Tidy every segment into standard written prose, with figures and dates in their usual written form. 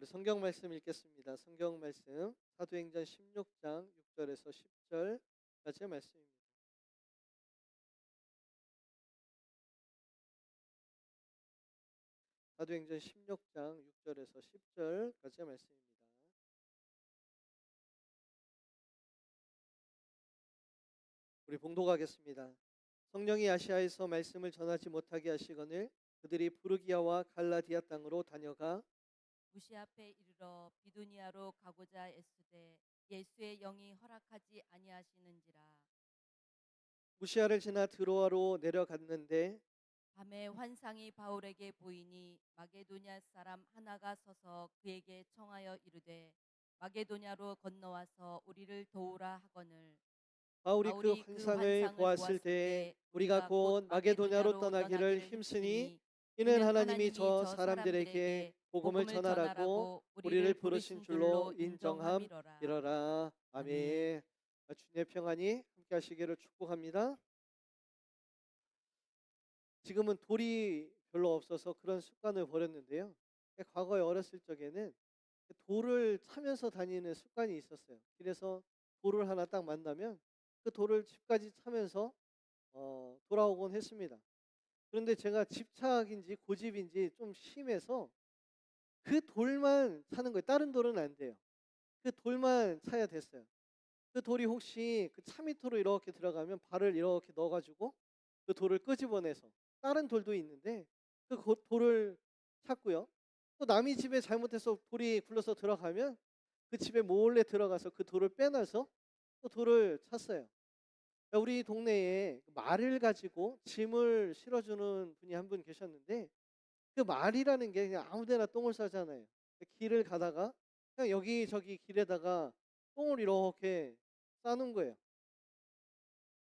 우리 성경 말씀 읽겠습니다. 성경 말씀 사도행전 16장 6절에서 10절까지의 말씀입니다. 사도행전 16장 6절에서 10절까지의 말씀입니다. 우리 봉독하겠습니다. 성령이 아시아에서 말씀을 전하지 못하게 하시거늘 그들이 부르기아와 갈라디아 땅으로 다녀가 무시 앞에 이르러 비두니아로 가고자 애쓰되 예수의 영이 허락하지 아니하시는지라. 무시아를 지나 드로아로 내려갔는데 밤에 환상이 바울에게 보이니 마게도냐 사람 하나가 서서 그에게 청하여 이르되 마게도냐로 건너와서 우리를 도우라 하거늘 바울이 그 바울이 그 환상을 환상을 보았을 보았을 때 때 우리가 곧 마게도냐로 떠나기를 힘쓰니 이는 하나님이 저 사람들에게 복음을 전하라고 우리를 부르신 줄로 인정함이러라. 아멘. 아멘. 주님의 평안이 함께 하시기를 축복합니다. 지금은 돌이 별로 없어서 그런 습관을 버렸는데요. 과거에 어렸을 적에는 돌을 차면서 다니는 습관이 있었어요. 그래서 돌을 하나 딱 만나면 그 돌을 집까지 차면서 돌아오곤 했습니다. 그런데 제가 집착인지 고집인지 좀 심해서 그 돌만 차는 거예요. 다른 돌은 안 돼요. 그 돌만 차야 됐어요. 그 돌이 혹시 그 차 밑으로 이렇게 들어가면 발을 이렇게 넣어가지고 그 돌을 끄집어내서 다른 돌도 있는데 그 돌을 찾고요. 또 남의 집에 잘못해서 돌이 굴러서 들어가면 그 집에 몰래 들어가서 그 돌을 빼놔서 또 돌을 찾어요. 우리 동네에 말을 가지고 짐을 실어주는 분이 한 분 계셨는데 그 말이라는 게 그냥 아무데나 똥을 싸잖아요. 길을 가다가 그냥 여기저기 길에다가 똥을 이렇게 싸는 거예요.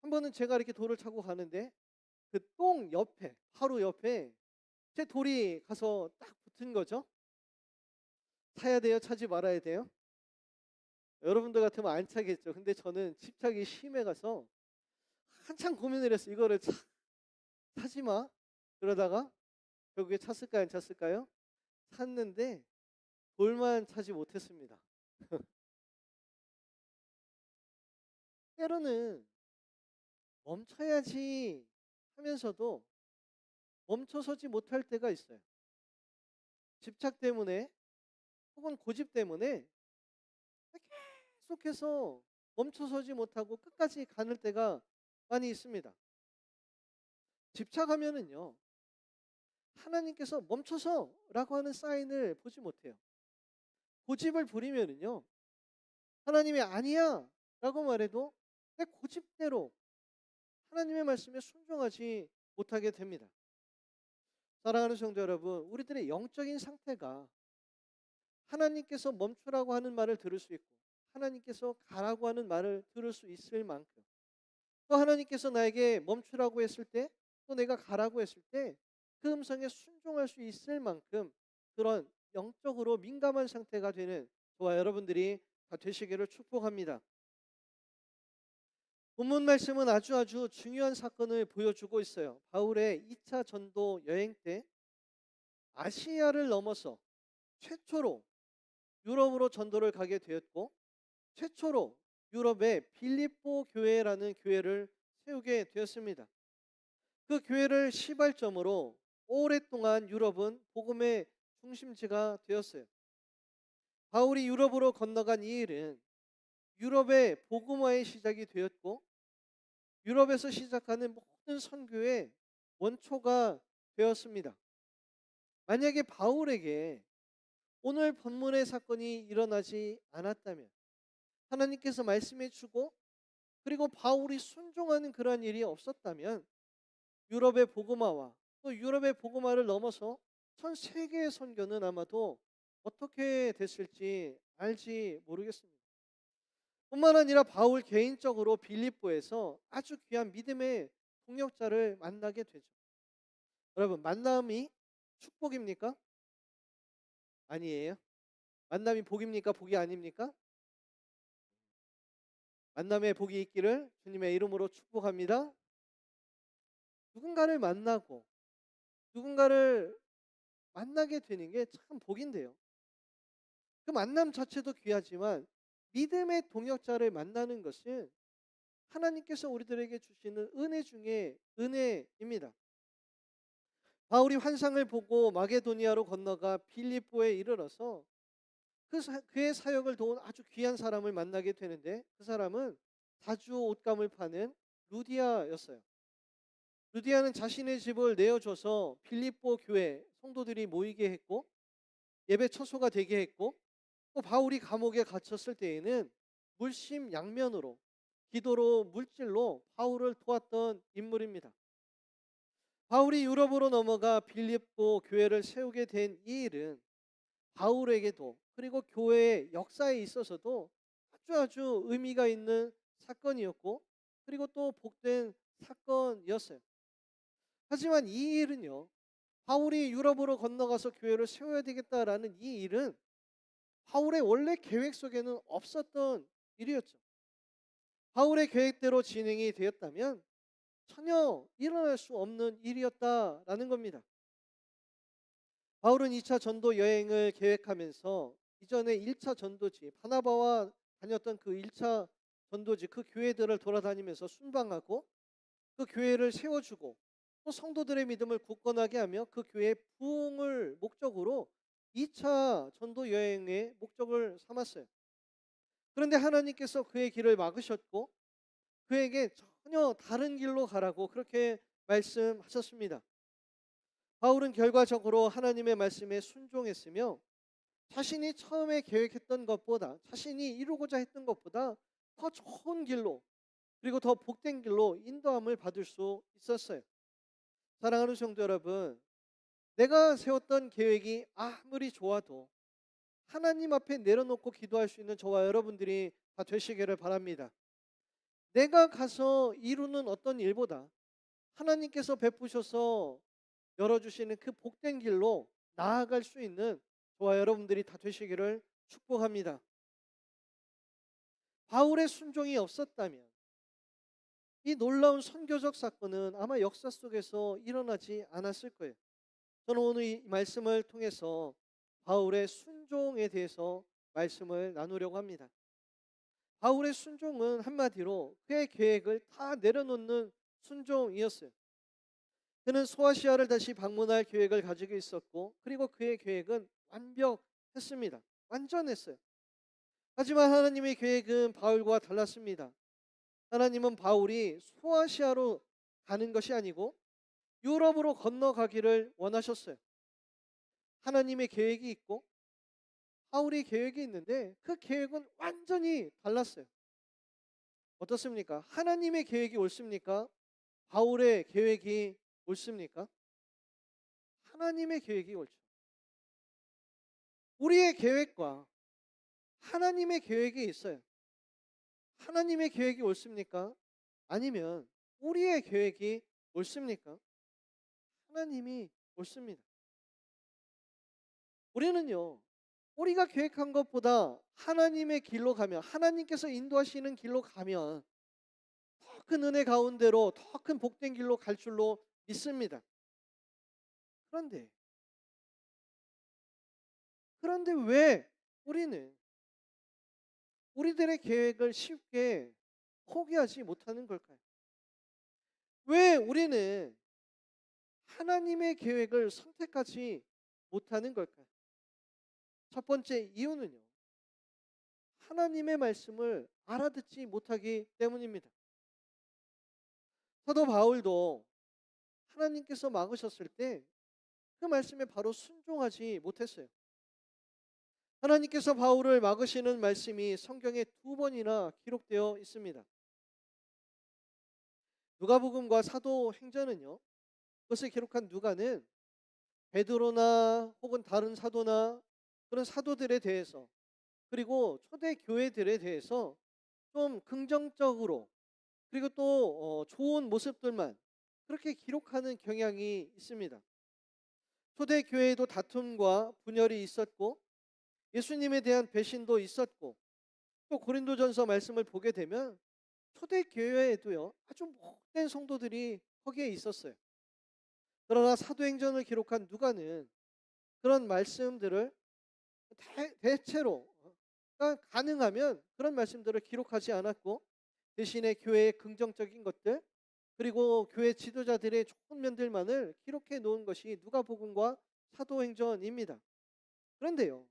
한 번은 제가 이렇게 돌을 차고 가는데 그 똥 옆에 바로 옆에 제 돌이 가서 딱 붙은 거죠. 차야 돼요? 차지 말아야 돼요? 여러분들 같으면 안 차겠죠. 근데 저는 집착이 심해 가서 한참 고민을 했어요. 이거를 차지 마. 그러다가 결국에 찼을까요? 안 찼을까요? 찼는데 돌만 차지 못했습니다. 때로는 멈춰야지 하면서도 멈춰서지 못할 때가 있어요. 집착 때문에 혹은 고집 때문에 계속해서 멈춰서지 못하고 끝까지 가는 때가 많이 있습니다. 집착하면은요, 하나님께서 멈춰서라고 하는 사인을 보지 못해요. 고집을 부리면은요, 하나님이 아니야라고 말해도 내 고집대로 하나님의 말씀에 순종하지 못하게 됩니다. 사랑하는 성도 여러분, 우리들의 영적인 상태가 하나님께서 멈추라고 하는 말을 들을 수 있고 하나님께서 가라고 하는 말을 들을 수 있을 만큼 또 하나님께서 나에게 멈추라고 했을 때 또 내가 가라고 했을 때 그 음성에 순종할 수 있을 만큼 그런 영적으로 민감한 상태가 되는 저와 여러분들이 다 되시기를 축복합니다. 본문 말씀은 아주 중요한 사건을 보여주고 있어요. 바울의 2차 전도 여행 때 아시아를 넘어서 최초로 유럽으로 전도를 가게 되었고 최초로 유럽에 빌립보 교회라는 교회를 세우게 되었습니다. 그 교회를 시발점으로 오랫동안 유럽은 복음의 중심지가 되었어요. 바울이 유럽으로 건너간 이 일은 유럽의 복음화의 시작이 되었고 유럽에서 시작하는 모든 선교의 원초가 되었습니다. 만약에 바울에게 오늘 본문의 사건이 일어나지 않았다면 하나님께서 말씀해 주고 그리고 바울이 순종하는 그러한 일이 없었다면 유럽의 복음화와 또 유럽의 복음화를 넘어서 전 세계의 선교는 아마도 어떻게 됐을지 알지 모르겠습니다. 뿐만 아니라 바울 개인적으로 빌립보에서 아주 귀한 믿음의 동역자를 만나게 되죠. 여러분, 만남이 축복입니까? 아니에요. 만남이 복입니까? 복이 아닙니까? 만남의 복이 있기를 주님의 이름으로 축복합니다. 누군가를 만나고 누군가를 만나게 되는 게 참 복인데요. 그 만남 자체도 귀하지만 믿음의 동역자를 만나는 것은 하나님께서 우리들에게 주시는 은혜 중에 은혜입니다. 바울이 환상을 보고 마게도니아로 건너가 빌립보에 이르러서 그의 사역을 도운 아주 귀한 사람을 만나게 되는데, 그 사람은 자주 옷감을 파는 루디아였어요. 루디아는 자신의 집을 내어줘서 빌립보 교회 성도들이 모이게 했고 예배 처소가 되게 했고, 또 바울이 감옥에 갇혔을 때에는 물심양면으로 기도로 물질로 바울을 도왔던 인물입니다. 바울이 유럽으로 넘어가 빌립보 교회를 세우게 된 이 일은 바울에게도 그리고 교회의 역사에 있어서도 아주 의미가 있는 사건이었고, 그리고 또 복된 사건이었어요. 하지만 이 일은요, 바울이 유럽으로 건너가서 교회를 세워야 되겠다라는 이 일은 바울의 원래 계획 속에는 없었던 일이었죠. 바울의 계획대로 진행이 되었다면 전혀 일어날 수 없는 일이었다라는 겁니다. 바울은 2차 전도 여행을 계획하면서 이전에 1차 전도지, 바나바와 다녔던 그 1차 전도지, 그 교회들을 돌아다니면서 순방하고 그 교회를 세워주고 또 성도들의 믿음을 굳건하게 하며 그 교회의 부흥을 목적으로 2차 전도 여행의 목적을 삼았어요. 그런데 하나님께서 그의 길을 막으셨고 그에게 전혀 다른 길로 가라고 그렇게 말씀하셨습니다. 바울은 결과적으로 하나님의 말씀에 순종했으며 자신이 처음에 계획했던 것보다, 자신이 이루고자 했던 것보다 더 좋은 길로, 그리고 더 복된 길로 인도함을 받을 수 있었어요. 사랑하는 성도 여러분, 내가 세웠던 계획이 아무리 좋아도 하나님 앞에 내려놓고 기도할 수 있는 저와 여러분들이 다 되시기를 바랍니다. 내가 가서 이루는 어떤 일보다 하나님께서 베푸셔서 열어주시는 그 복된 길로 나아갈 수 있는 저와 여러분들이 다 되시기를 축복합니다. 바울의 순종이 없었다면 이 놀라운 선교적 사건은 아마 역사 속에서 일어나지 않았을 거예요. 저는 오늘 이 말씀을 통해서 바울의 순종에 대해서 말씀을 나누려고 합니다. 바울의 순종은 한마디로 그의 계획을 다 내려놓는 순종이었어요. 그는 소아시아를 다시 방문할 계획을 가지고 있었고, 그리고 그의 계획은 완벽했습니다. 완전했어요. 하지만 하나님의 계획은 바울과 달랐습니다. 하나님은 바울이 소아시아로 가는 것이 아니고 유럽으로 건너가기를 원하셨어요. 하나님의 계획이 있고 바울의 계획이 있는데 그 계획은 완전히 달랐어요. 어떻습니까? 하나님의 계획이 옳습니까? 바울의 계획이 옳습니까? 하나님의 계획이 옳죠. 우리의 계획과 하나님의 계획이 있어요. 하나님의 계획이 옳습니까? 아니면 우리의 계획이 옳습니까? 하나님이 옳습니다. 우리는요, 우리가 계획한 것보다 하나님의 길로 가면, 하나님께서 인도하시는 길로 가면 더 큰 은혜 가운데로 더 큰 복된 길로 갈 줄로 믿습니다. 그런데 왜 우리는 우리들의 계획을 쉽게 포기하지 못하는 걸까요? 왜 우리는 하나님의 계획을 선택하지 못하는 걸까요? 첫 번째 이유는요, 하나님의 말씀을 알아듣지 못하기 때문입니다. 사도 바울도 하나님께서 막으셨을 때 그 말씀에 바로 순종하지 못했어요. 하나님께서 바울을 막으시는 말씀이 성경에 2번이나 기록되어 있습니다. 누가복음과 사도행전은요, 그것을 기록한 누가는 베드로나 혹은 다른 사도나 그런 사도들에 대해서, 그리고 초대 교회들에 대해서 좀 긍정적으로, 그리고 또 좋은 모습들만 그렇게 기록하는 경향이 있습니다. 초대 교회에도 다툼과 분열이 있었고 예수님에 대한 배신도 있었고, 또 고린도전서 말씀을 보게 되면 초대 교회에도요 아주 못된 성도들이 거기에 있었어요. 그러나 사도행전을 기록한 누가는 그런 말씀들을 대체로 그러니까 가능하면 그런 말씀들을 기록하지 않았고 대신에 교회의 긍정적인 것들 그리고 교회 지도자들의 좋은 면들만을 기록해 놓은 것이 누가복음과 사도행전입니다. 그런데요.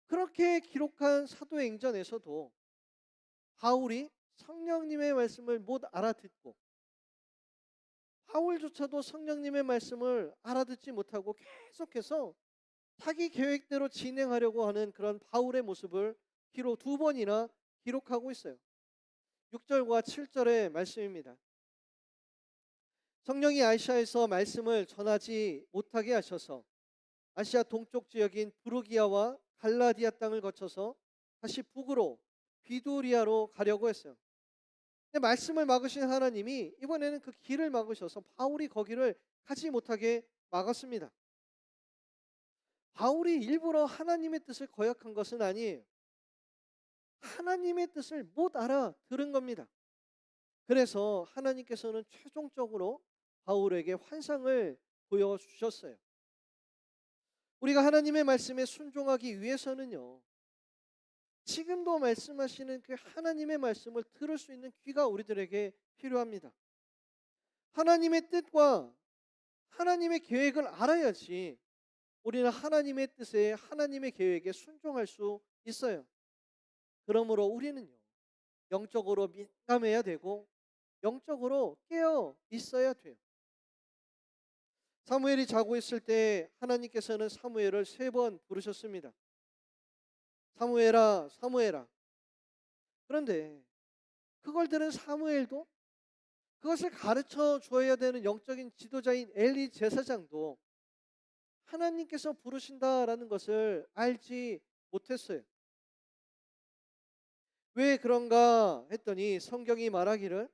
그렇게 기록한 사도행전에서도 바울이 성령님의 말씀을 못 알아듣고 바울조차도 성령님의 말씀을 알아듣지 못하고 계속해서 자기 계획대로 진행하려고 하는 그런 바울의 모습을 두 번이나 기록하고 있어요. 6절과 7절의 말씀입니다. 성령이 아시아에서 말씀을 전하지 못하게 하셔서 아시아 동쪽 지역인 부르기아와 갈라디아 땅을 거쳐서 다시 북으로 비두리아로 가려고 했어요. 근데 말씀을 막으신 하나님이 이번에는 그 길을 막으셔서 바울이 거기를 가지 못하게 막았습니다. 바울이 일부러 하나님의 뜻을 거역한 것은 아니에요. 하나님의 뜻을 못 알아들은 겁니다. 그래서 하나님께서는 최종적으로 바울에게 환상을 보여주셨어요. 우리가 하나님의 말씀에 순종하기 위해서는요. 지금도 말씀하시는 그 하나님의 말씀을 들을 수 있는 귀가 우리들에게 필요합니다. 하나님의 뜻과 하나님의 계획을 알아야지 우리는 하나님의 뜻에 하나님의 계획에 순종할 수 있어요. 그러므로 우리는요. 영적으로 민감해야 되고 영적으로 깨어 있어야 돼요. 사무엘이 자고 있을 때 하나님께서는 사무엘을 3번 부르셨습니다. 사무엘아, 사무엘아. 그런데 그걸 들은 사무엘도 그것을 가르쳐 줘야 되는 영적인 지도자인 엘리 제사장도 하나님께서 부르신다라는 것을 알지 못했어요. 왜 그런가 했더니 성경이 말하기를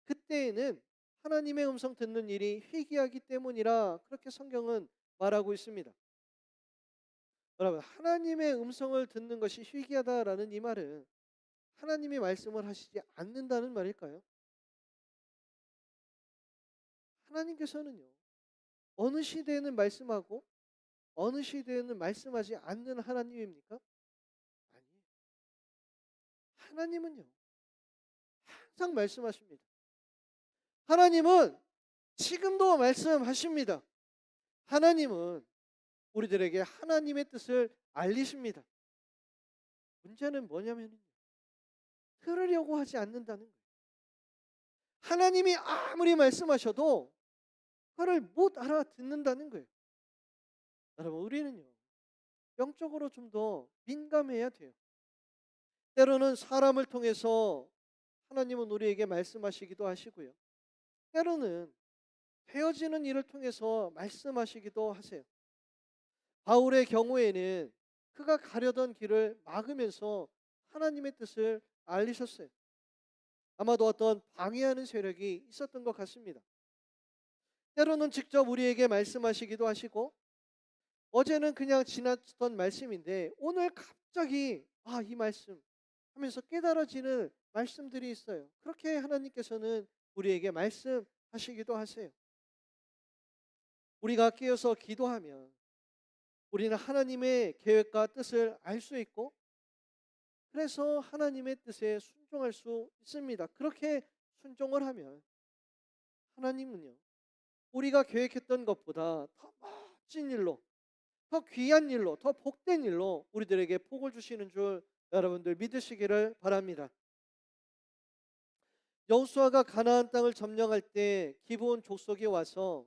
그때에는 하나님의 음성 듣는 일이 희귀하기 때문이라 그렇게 성경은 말하고 있습니다. 여러분, 하나님의 음성을 듣는 것이 희귀하다라는 이 말은 하나님이 말씀을 하시지 않는다는 말일까요? 하나님께서는요. 어느 시대에는 말씀하고 어느 시대에는 말씀하지 않는 하나님입니까? 아니에요. 하나님은요. 항상 말씀하십니다. 하나님은 지금도 말씀하십니다. 하나님은 우리들에게 하나님의 뜻을 알리십니다. 문제는 뭐냐면 들으려고 하지 않는다는 거예요. 하나님이 아무리 말씀하셔도 그걸 못 알아듣는다는 거예요. 여러분, 우리는요. 영적으로 좀 더 민감해야 돼요. 때로는 사람을 통해서 하나님은 우리에게 말씀하시기도 하시고요. 때로는 되어지는 일을 통해서 말씀하시기도 하세요. 바울의 경우에는 그가 가려던 길을 막으면서 하나님의 뜻을 알리셨어요. 아마도 어떤 방해하는 세력이 있었던 것 같습니다. 때로는 직접 우리에게 말씀하시기도 하시고 어제는 그냥 지났던 말씀인데 오늘 갑자기 이 말씀 하면서 깨달아지는 말씀들이 있어요. 그렇게 하나님께서는 우리에게 말씀하시기도 하세요. 우리가 깨어서 기도하면 우리는 하나님의 계획과 뜻을 알 수 있고 그래서 하나님의 뜻에 순종할 수 있습니다. 그렇게 순종을 하면 하나님은요. 우리가 계획했던 것보다 더 멋진 일로 더 귀한 일로 더 복된 일로 우리들에게 복을 주시는 줄 여러분들 믿으시기를 바랍니다. 여호수아가 가나안 땅을 점령할 때 기브온 족속이 와서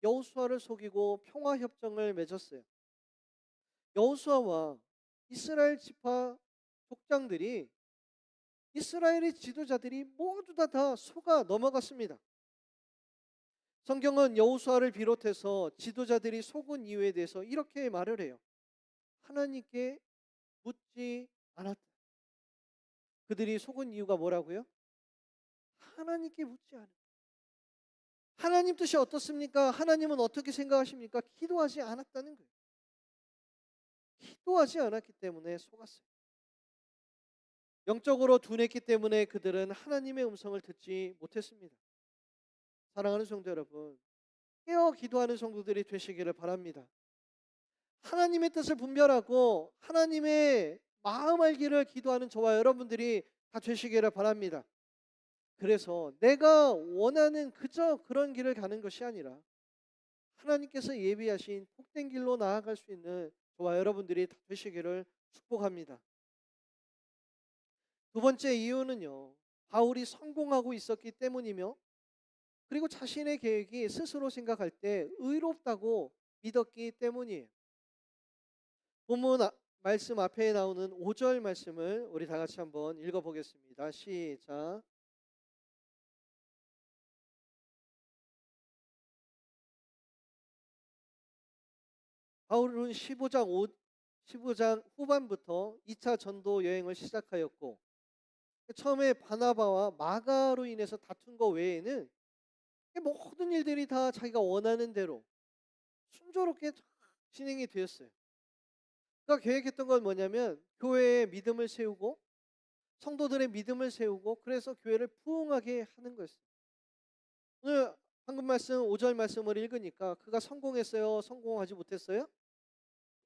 여호수아를 속이고 평화 협정을 맺었어요. 여호수아와 이스라엘 지파 족장들이 이스라엘의 지도자들이 모두 다 속아 넘어갔습니다. 성경은 여호수아를 비롯해서 지도자들이 속은 이유에 대해서 이렇게 말을 해요. 하나님께 묻지 않았다. 그들이 속은 이유가 뭐라고요? 하나님께 묻지 않았다. 하나님 뜻이 어떻습니까? 하나님은 어떻게 생각하십니까? 기도하지 않았다는 거예요. 기도하지 않았기 때문에 속았어요. 영적으로 둔했기 때문에 그들은 하나님의 음성을 듣지 못했습니다. 사랑하는 성도 여러분, 깨어 기도하는 성도들이 되시기를 바랍니다. 하나님의 뜻을 분별하고 하나님의 마음 알기를 기도하는 저와 여러분들이 다 되시기를 바랍니다. 그래서 내가 원하는 그저 그런 길을 가는 것이 아니라 하나님께서 예비하신 복된 길로 나아갈 수 있는 저와 여러분들이 다 되시기를 축복합니다. 두 번째 이유는요. 바울이 성공하고 있었기 때문이며 그리고 자신의 계획이 스스로 생각할 때 의롭다고 믿었기 때문이에요. 본문 말씀 앞에 나오는 5절 말씀을 우리 다 같이 한번 읽어보겠습니다. 시작. 바울은 15장 후반부터 2차 전도 여행을 시작하였고 처음에 바나바와 마가로 인해서 다툰 거 외에는 모든 일들이 다 자기가 원하는 대로 순조롭게 진행이 되었어요. 그가 계획했던 건 뭐냐면 교회의 믿음을 세우고 성도들의 믿음을 세우고 그래서 교회를 부흥하게 하는 거였어요. 오늘 방금 말씀 5절 말씀을 읽으니까 그가 성공했어요? 성공하지 못했어요?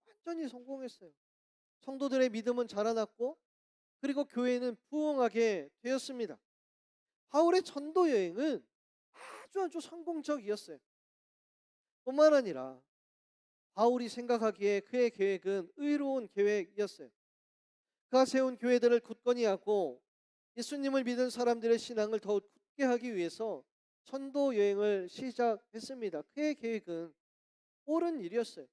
완전히 성공했어요. 성도들의 믿음은 자라났고 그리고 교회는 부흥하게 되었습니다. 바울의 전도 여행은 아주 성공적이었어요. 뿐만 아니라 바울이 생각하기에 그의 계획은 의로운 계획이었어요. 그가 세운 교회들을 굳건히 하고 예수님을 믿은 사람들의 신앙을 더욱 굳게 하기 위해서 전도 여행을 시작했습니다. 그의 계획은 옳은 일이었어요.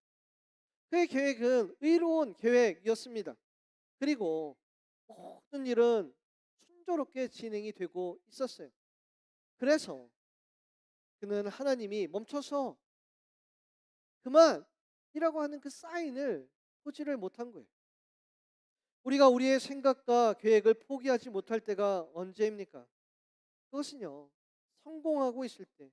그의 계획은 의로운 계획이었습니다. 그리고 모든 일은 순조롭게 진행이 되고 있었어요. 그래서 그는 하나님이 멈춰서 그만이라고 하는 그 사인을 보지를 못한 거예요. 우리가 우리의 생각과 계획을 포기하지 못할 때가 언제입니까? 그것은요, 성공하고 있을 때,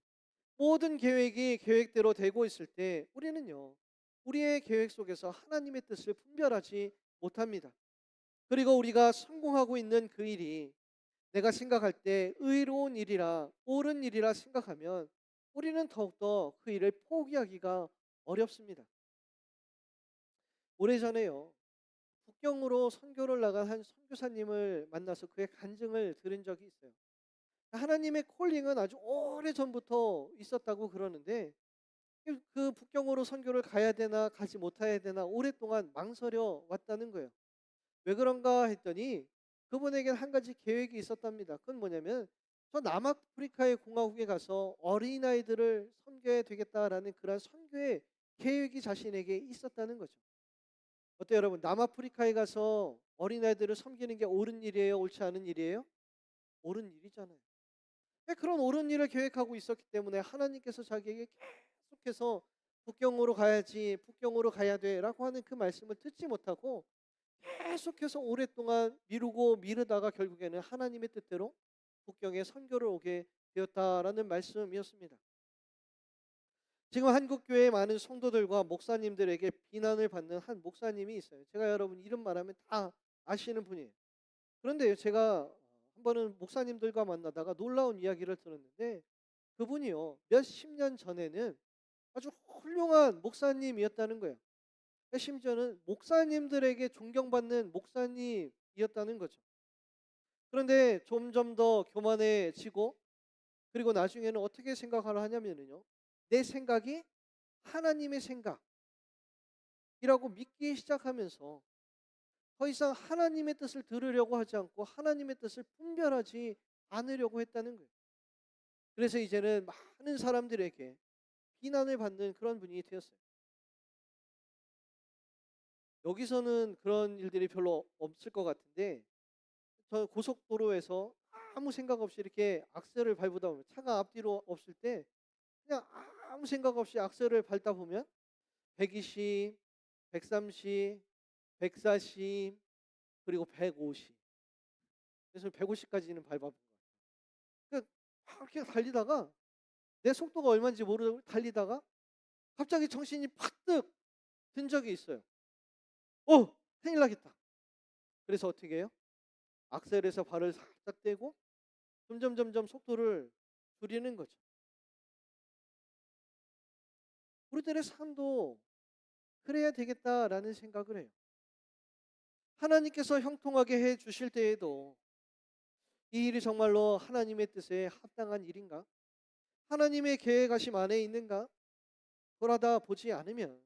모든 계획이 계획대로 되고 있을 때, 우리는요, 우리의 계획 속에서 하나님의 뜻을 분별하지 못합니다. 그리고 우리가 성공하고 있는 그 일이 내가 생각할 때 의로운 일이라, 옳은 일이라 생각하면 우리는 더욱더 그 일을 포기하기가 어렵습니다. 오래전에요, 북경으로 선교를 나간 한 선교사님을 만나서 그의 간증을 들은 적이 있어요. 하나님의 콜링은 아주 오래전부터 있었다고 그러는데 그 북경으로 선교를 가야 되나 가지 못해야 되나 오랫동안 망설여 왔다는 거예요. 왜 그런가 했더니 그분에겐 한 가지 계획이 있었답니다. 그건 뭐냐면 저 남아프리카의 공화국에 가서 어린아이들을 섬겨야 되겠다라는 그런 선교의 계획이 자신에게 있었다는 거죠. 어때요, 여러분? 남아프리카에 가서 어린아이들을 섬기는 게 옳은 일이에요? 옳지 않은 일이에요? 옳은 일이잖아요. 그런 옳은 일을 계획하고 있었기 때문에 하나님께서 자기에게 계속해서 북경으로 가야지, 북경으로 가야 돼라고 하는 그 말씀을 듣지 못하고 계속해서 오랫동안 미루고 미루다가 결국에는 하나님의 뜻대로 북경에 선교를 오게 되었다라는 말씀이었습니다. 지금 한국 교회의 많은 성도들과 목사님들에게 비난을 받는 한 목사님이 있어요. 제가 여러분 이름 말하면 다 아시는 분이에요. 그런데 제가 한 번은 목사님들과 만나다가 놀라운 이야기를 들었는데 그분이요, 몇십 년 전에는 아주 훌륭한 목사님이었다는 거예요. 심지어는 목사님들에게 존경받는 목사님이었다는 거죠. 그런데 점점 더 교만해지고 그리고 나중에는 어떻게 생각하려 하냐면요, 내 생각이 하나님의 생각이라고 믿기 시작하면서 더 이상 하나님의 뜻을 들으려고 하지 않고 하나님의 뜻을 분별하지 않으려고 했다는 거예요. 그래서 이제는 많은 사람들에게 비난을 받는 그런 분이 되었어요. 여기서는 그런 일들이 별로 없을 것 같은데 저 고속도로에서 아무 생각 없이 이렇게 악셀을 밟다 보면 차가 앞뒤로 없을 때 그냥 아무 생각 없이 악셀을 밟다 보면 120, 130, 140 그리고 150 그래서 150까지는 밟아본 거예요. 그러니까 막 이렇게 달리다가 내 속도가 얼마인지 모르고 달리다가 갑자기 정신이 파뜩 든 적이 있어요. 큰일 나겠다. 그래서 어떻게 해요? 악셀에서 발을 살짝 떼고 점점 속도를 줄이는 거죠. 우리들의 삶도 그래야 되겠다라는 생각을 해요. 하나님께서 형통하게 해 주실 때에도 이 일이 정말로 하나님의 뜻에 합당한 일인가? 하나님의 계획하심 안에 있는가? 돌아다 보지 않으면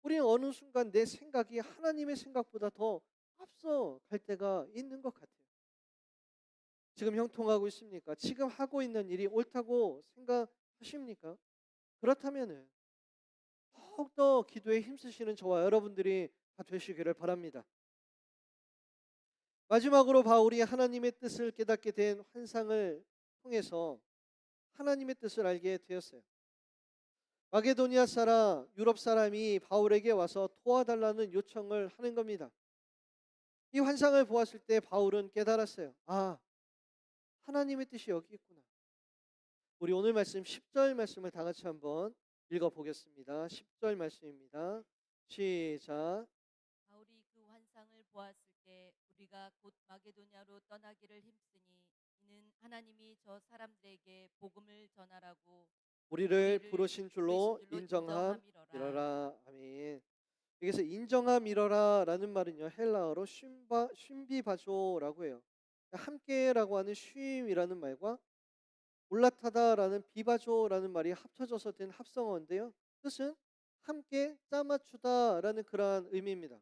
우리는 어느 순간 내 생각이 하나님의 생각보다 더 앞서 갈 때가 있는 것 같아요. 지금 형통하고 있습니까? 지금 하고 있는 일이 옳다고 생각하십니까? 그렇다면은 더욱더 기도에 힘쓰시는 저와 여러분들이 다 되시기를 바랍니다. 마지막으로 바울이 하나님의 뜻을 깨닫게 된 환상을 통해서 하나님의 뜻을 알게 되었어요. 마게도니아 사람, 유럽 사람이 바울에게 와서 도와달라는 요청을 하는 겁니다. 이 환상을 보았을 때 바울은 깨달았어요. 아, 하나님의 뜻이 여기 있구나. 우리 오늘 말씀 10절 말씀을 다 같이 한번 읽어보겠습니다. 10절 말씀입니다. 시작. 바울이 그 환상을 보았을 때 우리가 곧 마게도냐로 떠나기를 힘쓰니 이는 하나님이 저 사람들에게 복음을 전하라고 우리를 우리를 부르신 줄로 부르신 줄로 인정함이러라. 인정함이러라. 아멘. 여기서 인정함이러라라는 말은요, 헬라어로 쉼비바조라고 해요. 함께라고 하는 쉼이라는 말과 올라타다라는 비바조라는 말이 합쳐져서 된 합성어인데요. 뜻은 함께 짜맞추다라는 그러한 의미입니다.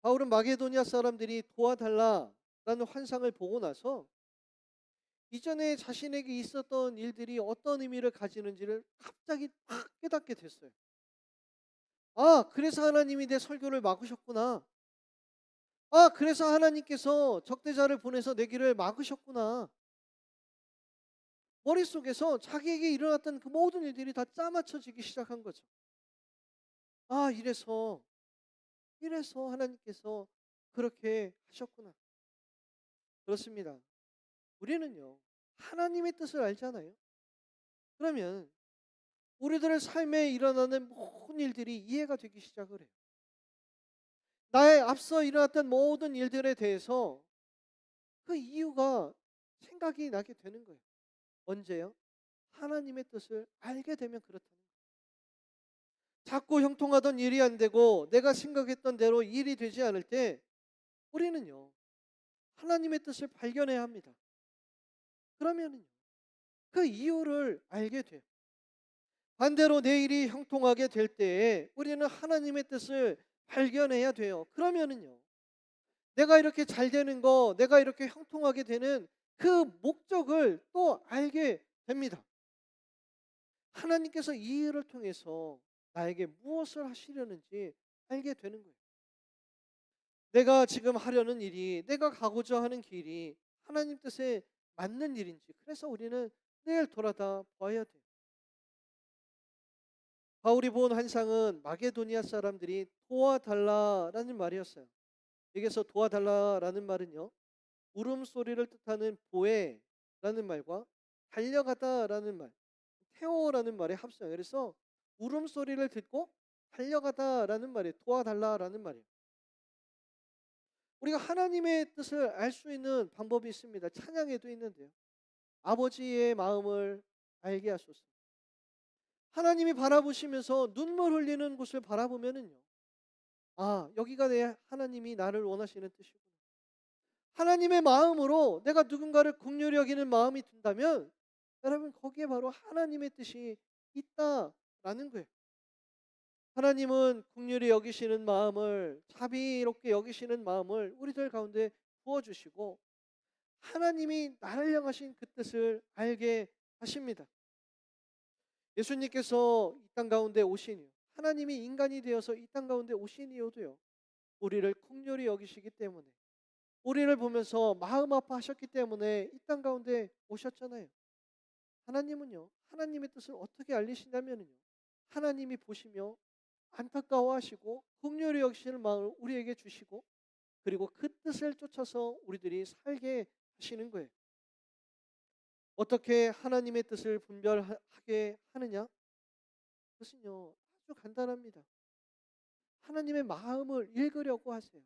바울은 마게도니아 사람들이 도와달라라는 환상을 보고 나서 이전에 자신에게 있었던 일들이 어떤 의미를 가지는지를 갑자기 딱 깨닫게 됐어요. 아, 그래서 하나님이 내 설교를 막으셨구나. 아, 그래서 하나님께서 적대자를 보내서 내 길을 막으셨구나. 머릿속에서 자기에게 일어났던 그 모든 일들이 다 짜맞춰지기 시작한 거죠. 아, 이래서 하나님께서 그렇게 하셨구나. 그렇습니다. 우리는요, 하나님의 뜻을 알잖아요. 그러면 우리들의 삶에 일어나는 모든 일들이 이해가 되기 시작을 해요. 나의 앞서 일어났던 모든 일들에 대해서 그 이유가 생각이 나게 되는 거예요. 언제요? 하나님의 뜻을 알게 되면 그렇다는 거예요. 자꾸 형통하던 일이 안 되고 내가 생각했던 대로 일이 되지 않을 때 우리는요, 하나님의 뜻을 발견해야 합니다. 그러면은요, 그 이유를 알게 돼요. 반대로 내 일이 형통하게 될 때에 우리는 하나님의 뜻을 발견해야 돼요. 그러면은요, 내가 이렇게 잘 되는 거, 내가 이렇게 형통하게 되는 그 목적을 또 알게 됩니다. 하나님께서 이 일을 통해서 나에게 무엇을 하시려는지 알게 되는 거예요. 내가 지금 하려는 일이, 내가 가고자 하는 길이 하나님 뜻에 맞는 일인지, 그래서 우리는 늘 돌아다 봐야 돼요. 바울이 본 환상은 마게도니아 사람들이 도와달라라는 말이었어요. 여기서 도와달라라는 말은요, 울음소리를 뜻하는 보에라는 말과 달려가다라는 말, 태오라는 말의 합성이에요. 그래서 울음소리를 듣고 달려가다라는 말이 도와달라라는 말이에요. 우리가 하나님의 뜻을 알 수 있는 방법이 있습니다. 찬양에도 있는데요. 아버지의 마음을 알게 하소서. 하나님이 바라보시면서 눈물 흘리는 곳을 바라보면은요, 아, 여기가 내 하나님이 나를 원하시는 뜻이구나. 하나님의 마음으로 내가 누군가를 긍휼히 여기는 마음이 든다면 여러분, 거기에 바로 하나님의 뜻이 있다라는 거예요. 하나님은 긍휼히 여기시는 마음을, 자비롭게 여기시는 마음을 우리들 가운데 부어주시고 하나님이 나를 향하신 그 뜻을 알게 하십니다. 예수님께서 이 땅 가운데 오신 이유, 하나님이 인간이 되어서 이 땅 가운데 오신 이유도요, 우리를 긍휼히 여기시기 때문에, 우리를 보면서 마음 아파하셨기 때문에 이 땅 가운데 오셨잖아요. 하나님은요, 하나님의 뜻을 어떻게 알리시냐면요, 하나님이 보시며 안타까워하시고 긍휼히 여기시는 마음을 우리에게 주시고, 그리고 그 뜻을 쫓아서 우리들이 살게 하시는 거예요. 어떻게 하나님의 뜻을 분별하게 하느냐? 그것은요, 아주 간단합니다. 하나님의 마음을 읽으려고 하세요.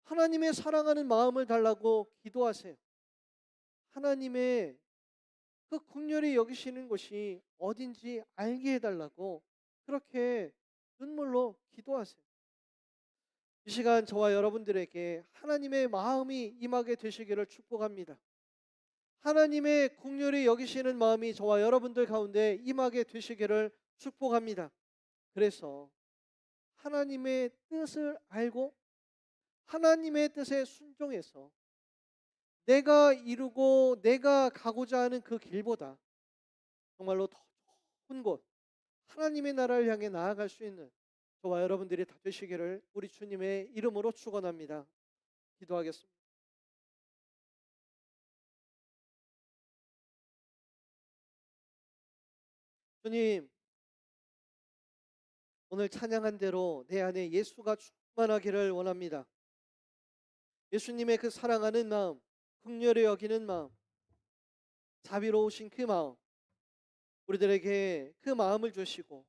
하나님의 사랑하는 마음을 달라고 기도하세요. 하나님의 그 긍휼히 여기시는 곳이 어딘지 알게 해달라고 그렇게 눈물로 기도하세요. 이 시간 저와 여러분들에게 하나님의 마음이 임하게 되시기를 축복합니다. 하나님의 긍휼히 여기시는 마음이 저와 여러분들 가운데 임하게 되시기를 축복합니다. 그래서 하나님의 뜻을 알고 하나님의 뜻에 순종해서 내가 이루고 내가 가고자 하는 그 길보다 정말로 더 좋은 곳, 하나님의 나라를 향해 나아갈 수 있는 저와 여러분들이 다 되시기를 우리 주님의 이름으로 축원합니다. 기도하겠습니다. 주님, 오늘 찬양한 대로 내 안에 예수가 충만하기를 원합니다. 예수님의 그 사랑하는 마음, 긍휼히 여기는 마음, 자비로우신 그 마음, 우리들에게 그 마음을 주시고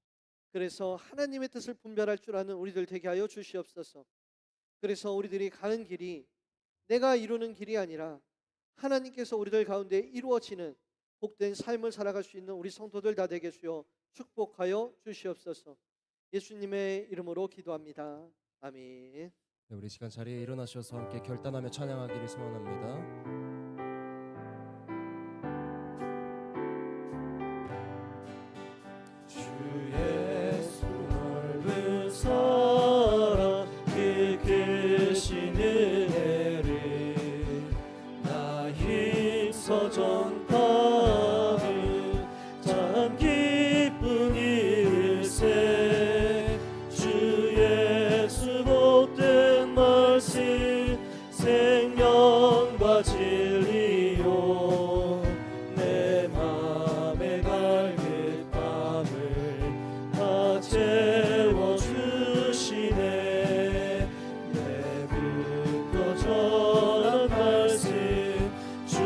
그래서 하나님의 뜻을 분별할 줄 아는 우리들 되게 하여 주시옵소서. 그래서 우리들이 가는 길이 내가 이루는 길이 아니라 하나님께서 우리들 가운데 이루어지는 복된 삶을 살아갈 수 있는 우리 성도들 다 되게 주여 축복하여 주시옵소서. 예수님의 이름으로 기도합니다. 아멘. 네, 우리 시간 자리에 일어나셔서 함께 결단하며 찬양하기를 소원합니다. 주 예수 넓은 사랑 그 크신 은혜를 나 힘써 전파는 참 기쁜 일세. 주 예수 복된 말씀 생명과 진리요 내 맘에 갈그 다 채워주시네. 내부터 전한 말씀 주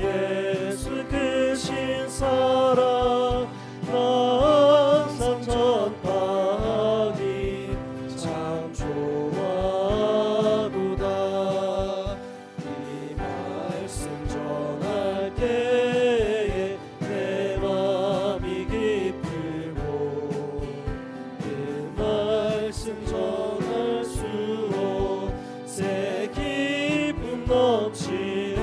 예수 크신 사랑 나 항상 전파하기 참 좋아도다. 이 말씀 전할 때에 내 맘이 기쁘고 그 말씀 전할수록 새 기쁨 넘치네.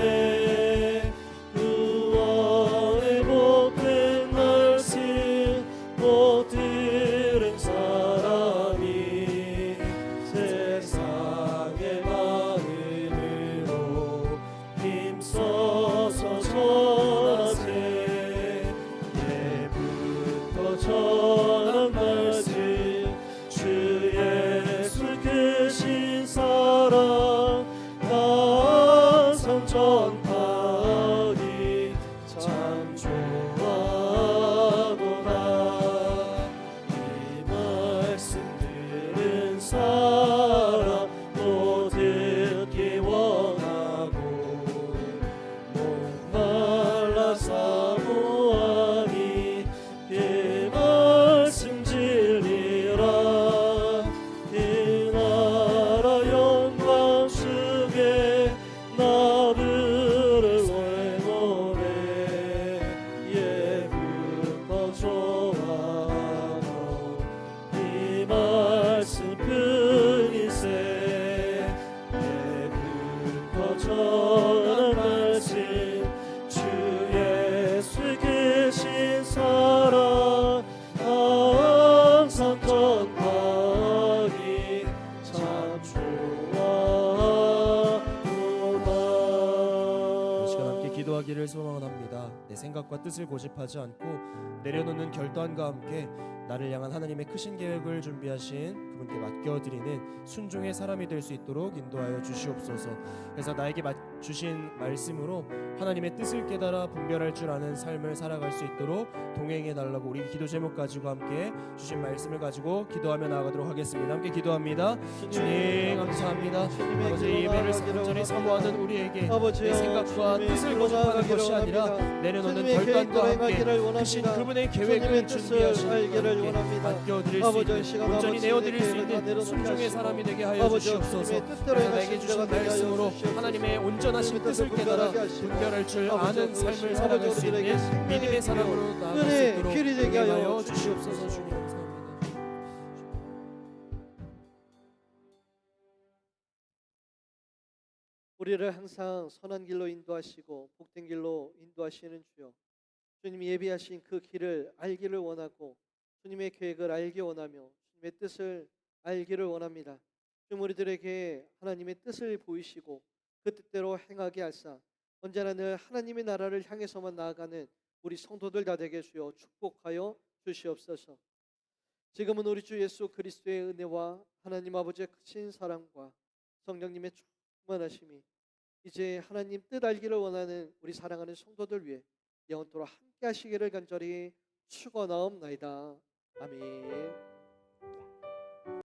구원의 복된 말씀 못 들은 사람이 세상의 마음으로 힘써서 전하세. 예부터 전한 말씀 주 예수 크신 사랑 항상 전파하기 참 좋아도다. 이 말씀 들은 사람 또 듣기 원하고 목말라 사모하니 그 말씀 진리라. 그 나라 영광 속에 나를 원하네. 예부터 좋아하고 이 말씀뿐이세. 예부터 전한 말씀 주 예수 크신 사랑 항상 전파하기 참 이 시간 함께 좋아도다. 기도하기를 소원합니다. 내 생각과 뜻을 고집하지 않고 내려놓는 결단과 함께 나를 향한 하나님의 크신 계획을 준비하신 그분께 맡겨드리는 순종의 사람이 될 수 있도록 인도하여 주시옵소서. 그래서 나에게 주신 말씀으로 하나님의 뜻을 깨달아 분별할 줄 아는 삶을 살아갈 수 있도록 동행해 달라고 우리 기도 제목 가지고 함께 주신 말씀을 가지고 기도하며 나아가도록 하겠습니다. 함께 기도합니다. 주님 감사합니다. 아버지 예배를 온전히 사모하는 우리에게 내 생각과 뜻을 고집하는 것이 아니라 내려놓는 결단과 함께 크신 그분의 계획을 준비하신 그분께 맡겨드릴 수 있는 온전히 내어드릴 수 있는 순종의 사람이 되게 하여 주시옵소서. 그래서 내게 주신 말씀으로 하나님의 온전하신 뜻을 깨달아 분별할 줄 아는 삶을 살아갈 수 있는 믿음의 사람으로 나아갈 수 있도록 하여 주시옵소서. 주님 감사합니다. 우리를 항상 선한 길로 인도하시고 복된 길로 인도하시는 주여, 주님이 예비하신 그 길을 알기를 원하고 주님의 계획을 알기 원하며 주님의 뜻을 알기를 원합니다. 주 우리들에게 하나님의 뜻을 보이시고 그 뜻대로 행하게 하사 언제나 늘 하나님의 나라를 향해서만 나아가는 우리 성도들 다 되게 주여 축복하여 주시옵소서. 지금은 우리 주 예수 그리스도의 은혜와 하나님 아버지의 크신 사랑과 성령님의 충만하심이 이제 하나님 뜻 알기를 원하는 우리 사랑하는 성도들 위해 영원토록 함께 하시기를 간절히 축원하옵나이다. 아멘.